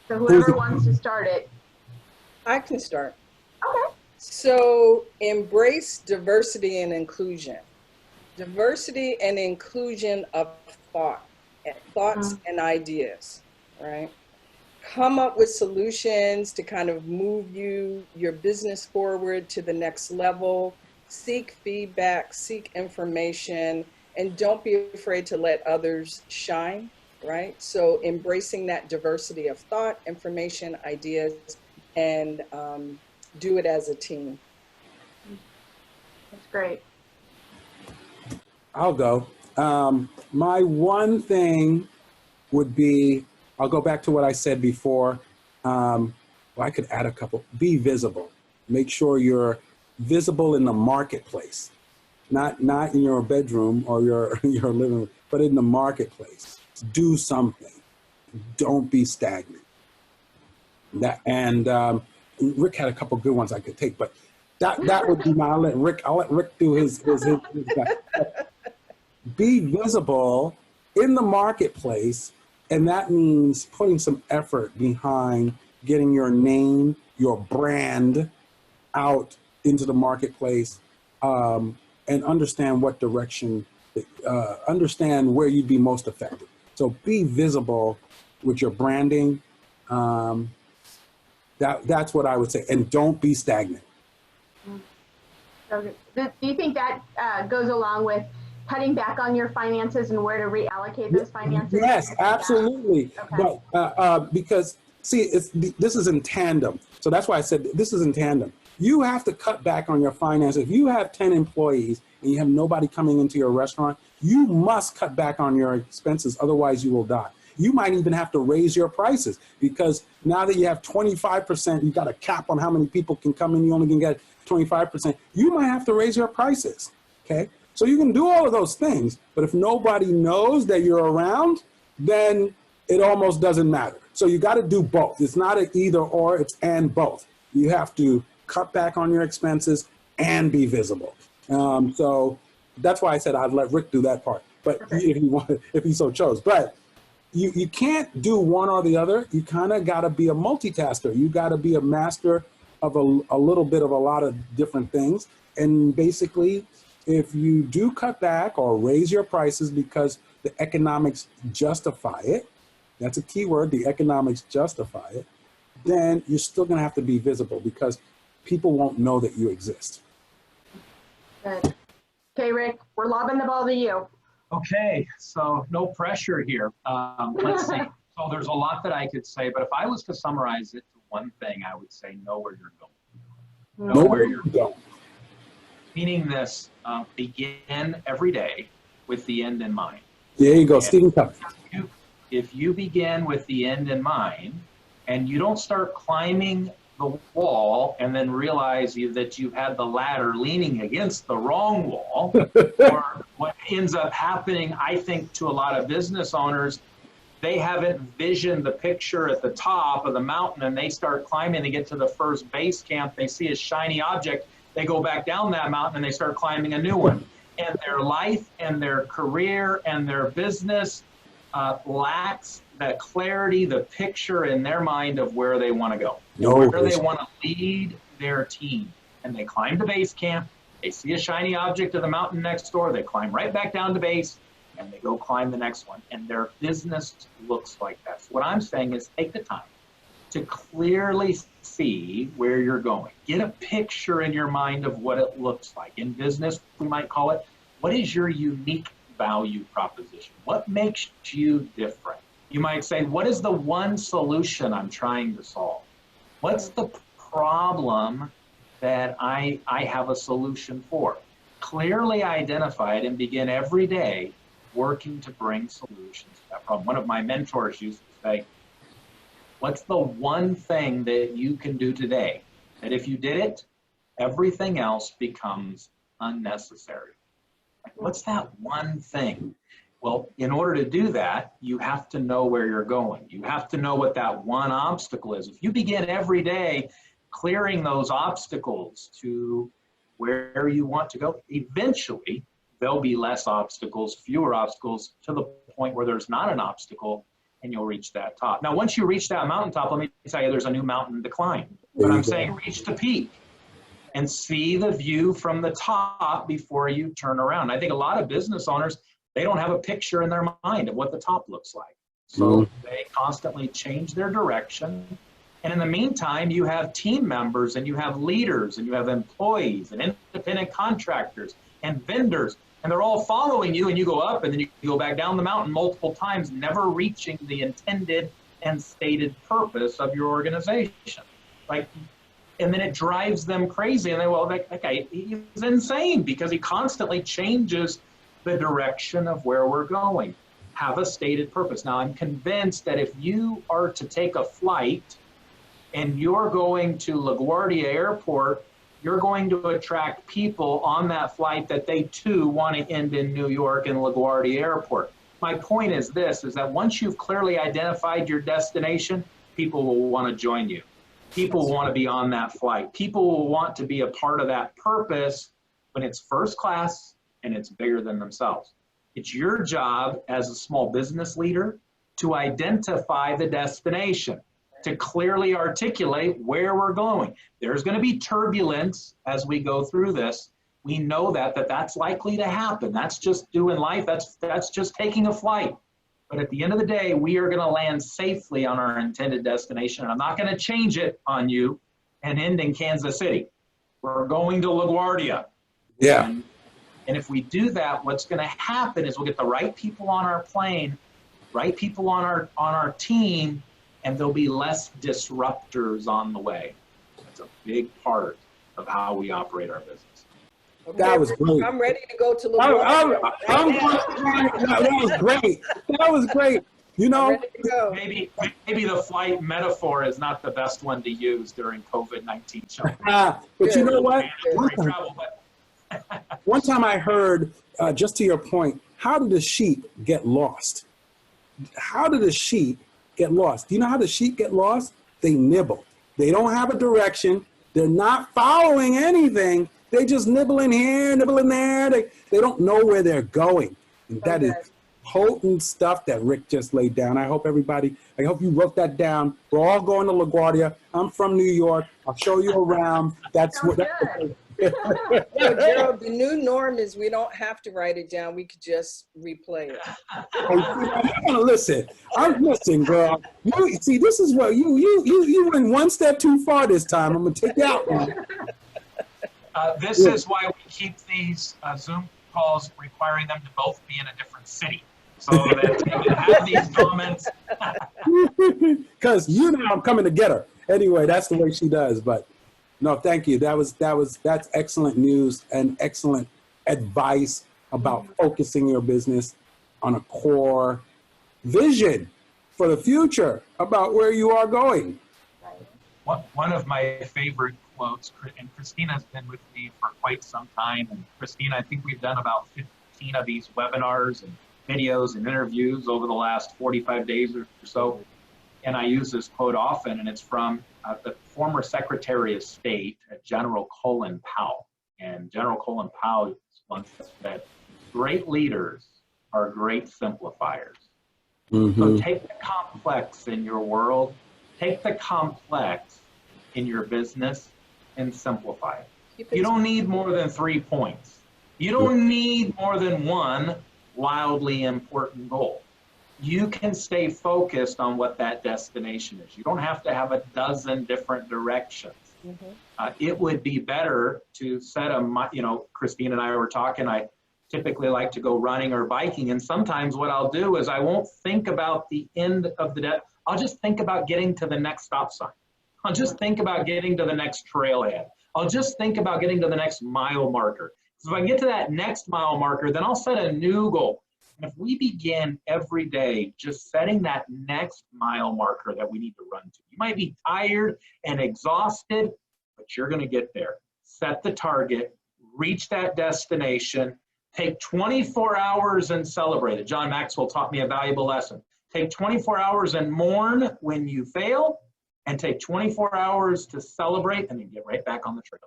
So whoever wants to start it. I can start. Okay. So embrace diversity and inclusion. Diversity and inclusion of thoughts and ideas, right? Come up with solutions to kind of move your business forward to the next level. Seek feedback, seek information, and don't be afraid to let others shine, right? So embracing that diversity of thought, information, ideas, and do it as a team. That's great. I'll go. My one thing would be, I'll go back to what I said before. Well, I could add a couple. Be visible. Make sure you're visible in the marketplace, not in your bedroom or your living room, but in the marketplace. Do something. Don't be stagnant. Rick had a couple good ones I could take, but that would be my. I'll let Rick do his Be visible in the marketplace, and that means putting some effort behind getting your name, your brand out into the marketplace, and understand what direction, understand where you'd be most effective. So be visible with your branding. That's what I would say, and don't be stagnant. Okay. Do you think that goes along with cutting back on your finances and where to reallocate those finances? Yes, absolutely. Okay. But because see, this is in tandem. So that's why I said this is in tandem. You have to cut back on your finances. If you have 10 employees and you have nobody coming into your restaurant, you must cut back on your expenses. Otherwise, you will die. You might even have to raise your prices because now that you have 25%, you got a cap on how many people can come in. You only can get 25%. You might have to raise your prices. Okay. So you can do all of those things, but if nobody knows that you're around, then it almost doesn't matter. So you got to do both. It's not an either or, it's and both. You have to cut back on your expenses and be visible. So that's why I said I'd let Rick do that part, but if he so chose. But you can't do one or the other. You kind of got to be a multitasker. You got to be a master of a little bit of a lot of different things. And basically, if you do cut back or raise your prices because the economics justify it, that's a key word, the economics justify it, then you're still going to have to be visible because people won't know that you exist. Good. Okay, Rick, we're lobbing the ball to you. Okay, so no pressure here. Let's see. So there's a lot that I could say, but if I was to summarize it to one thing, I would say know where you're going. Know where you're going. Meaning this, begin every day with the end in mind. There you go, Stephen Covey. If you begin with the end in mind and you don't start climbing the wall and then realize that you've had the ladder leaning against the wrong wall, or what ends up happening, I think, to a lot of business owners, they haven't visioned the picture at the top of the mountain and they start climbing, they get to the first base camp, they see a shiny object, they go back down that mountain and they start climbing a new one. And their life and their career and their business lacks that clarity, the picture in their mind of where they want to go, where they want to lead their team. And they climb to base camp, they see a shiny object of the mountain next door, they climb right back down to base, and they go climb the next one. And their business looks like that. So what I'm saying is take the time to clearly see where you're going. Get a picture in your mind of what it looks like. In business, we might call it, what is your unique value proposition? What makes you different? You might say, what is the one solution I'm trying to solve? What's the problem that I have a solution for? Clearly identify it and begin every day working to bring solutions to that problem. One of my mentors used to say, what's the one thing that you can do today that if you did it, everything else becomes unnecessary? What's that one thing? Well, in order to do that, you have to know where you're going. You have to know what that one obstacle is. If you begin every day clearing those obstacles to where you want to go, eventually there'll be less obstacles, fewer obstacles, to the point where there's not an obstacle, and you'll reach that top. Now, once you reach that mountaintop, let me tell you, there's a new mountain to climb. But I'm saying reach the peak and see the view from the top before you turn around. I think a lot of business owners, they don't have a picture in their mind of what the top looks like. So they constantly change their direction. And in the meantime, you have team members and you have leaders and you have employees and independent contractors and vendors, and they're all following you, and you go up and then you go back down the mountain multiple times, never reaching the intended and stated purpose of your organization. Like, and then it drives them crazy, and they, well, that guy, he's insane because he constantly changes the direction of where we're going. Have a stated purpose. Now, I'm convinced that if you are to take a flight and you're going to LaGuardia Airport, you're going to attract people on that flight that they too want to end in New York and LaGuardia Airport. My point is this, is that once you've clearly identified your destination, people will want to join you. People will want to be on that flight. People will want to be a part of that purpose when it's first class and it's bigger than themselves. It's your job as a small business leader to identify the destination, to clearly articulate where we're going. There's going to be turbulence as we go through this. We know that's likely to happen. That's just doing life. That's just taking a flight. But at the end of the day, we are going to land safely on our intended destination. And I'm not going to change it on you and end in Kansas City. We're going to LaGuardia. Yeah. And if we do that, what's going to happen is we'll get the right people on our plane, right people on our team, and there'll be less disruptors on the way. That's a big part of how we operate our business. Okay, That was great. I'm ready to go to LaGuardia. That was great. That was great. You know, Ready to go. Maybe the flight metaphor is not the best one to use during COVID-19 shelter. but you know what? Mandatory travel, but One time I heard, just to your point, how do the sheep get lost? How do the sheep get lost? Do you know how the sheep get lost? They nibble. They don't have a direction. They're not following anything. They just nibbling here, nibbling there. They don't know where they're going. And that is potent stuff that Rick just laid down. I hope you wrote that down. We're all going to LaGuardia. I'm from New York. I'll show you around. That's what. So, Gerald, the new norm is we don't have to write it down. We could just replay it. I'm listen, girl. You see, this is what you went one step too far this time. I'm gonna take you out now. This is why we keep these Zoom calls requiring them to both be in a different city, so that they can have these comments. Because I'm coming to get her. Anyway, that's the way she does. But no, thank you. That's excellent news and excellent advice about focusing your business on a core vision for the future about where you are going. One of my favorite quotes, and Christina's been with me for quite some time, and Christina, I think we've done about 15 of these webinars and videos and interviews over the last 45 days or so, and I use this quote often, and it's from the former Secretary of State, General Colin Powell. And General Colin Powell once said, great leaders are great simplifiers. So take the complex in your world, take the complex in your business, and simplify it. You don't need more than 3 points. You don't need more than one wildly important goal. you can stay focused on what that destination is. You don't have to have a dozen different directions. It would be better to set Christine and I were talking, I typically like to go running or biking, and sometimes what I'll do is I won't think about the end of the day. I'll just think about getting to the next stop sign. I'll just think about getting to the next trailhead. I'll just think about getting to the next mile marker. So if I get to that next mile marker, then I'll set a new goal. And if we begin every day just setting that next mile marker that we need to run to, you might be tired and exhausted, but you're going to get there. Set the target, reach that destination, take 24 hours and celebrate it. John Maxwell taught me a valuable lesson. Take 24 hours and mourn when you fail, and take 24 hours to celebrate, and then get right back on the trail.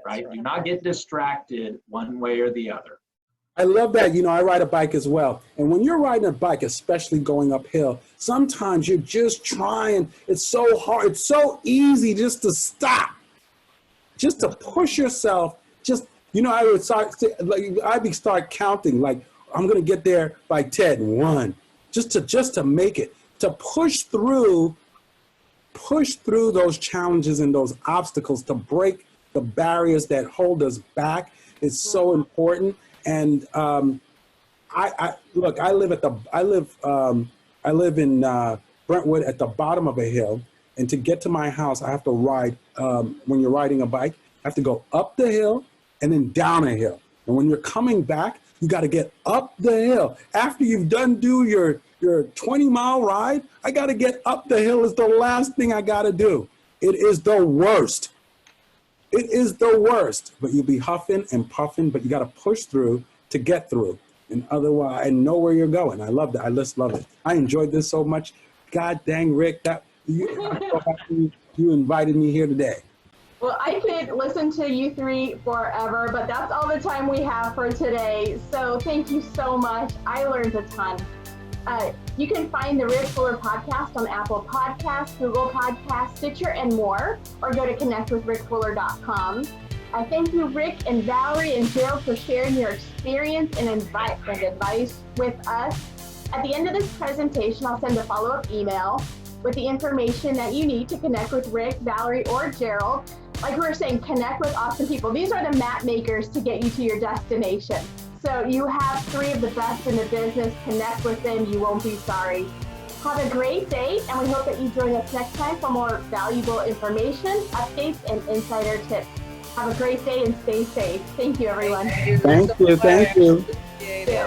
Right? Do not get distracted one way or the other. I love that. I ride a bike as well. And when you're riding a bike, especially going uphill, sometimes you're just trying. It's so hard. It's so easy just to stop, just to push yourself. I would start counting, like, I'm going to get there by 10, 1, just to make it, to push through those challenges and those obstacles, to break the barriers that hold us back. Is so important. And I live in Brentwood at the bottom of a hill, and to get to my house, I have to ride. When you're riding a bike, I have to go up the hill and then down a hill. And when you're coming back, you got to get up the hill. After you've do your 20-mile ride, I got to get up the hill. Is the last thing I got to do. It is the worst. It is the worst, but you'll be huffing and puffing, but you got to push through to get through. And otherwise, and know where you're going. I love that. I just love it. I enjoyed this so much. God dang, Rick, you invited me here today. Well, I could listen to you three forever, but that's all the time we have for today. So thank you so much. I learned a ton. You can find the Rick Fuller podcast on Apple Podcasts, Google Podcasts, Stitcher, and more, or go to connectwithrickfuller.com. Thank you, Rick and Valerie and Gerald, for sharing your experience and advice with us. At the end of this presentation, I'll send a follow-up email with the information that you need to connect with Rick, Valerie, or Gerald. Like we were saying, connect with awesome people. These are the map makers to get you to your destination. So you have 3 of the best in the business. Connect with them. You won't be sorry. Have a great day, and we hope that you join us next time for more valuable information, updates, and insider tips. Have a great day and stay safe. Thank you, everyone. Thank you. Appreciate it.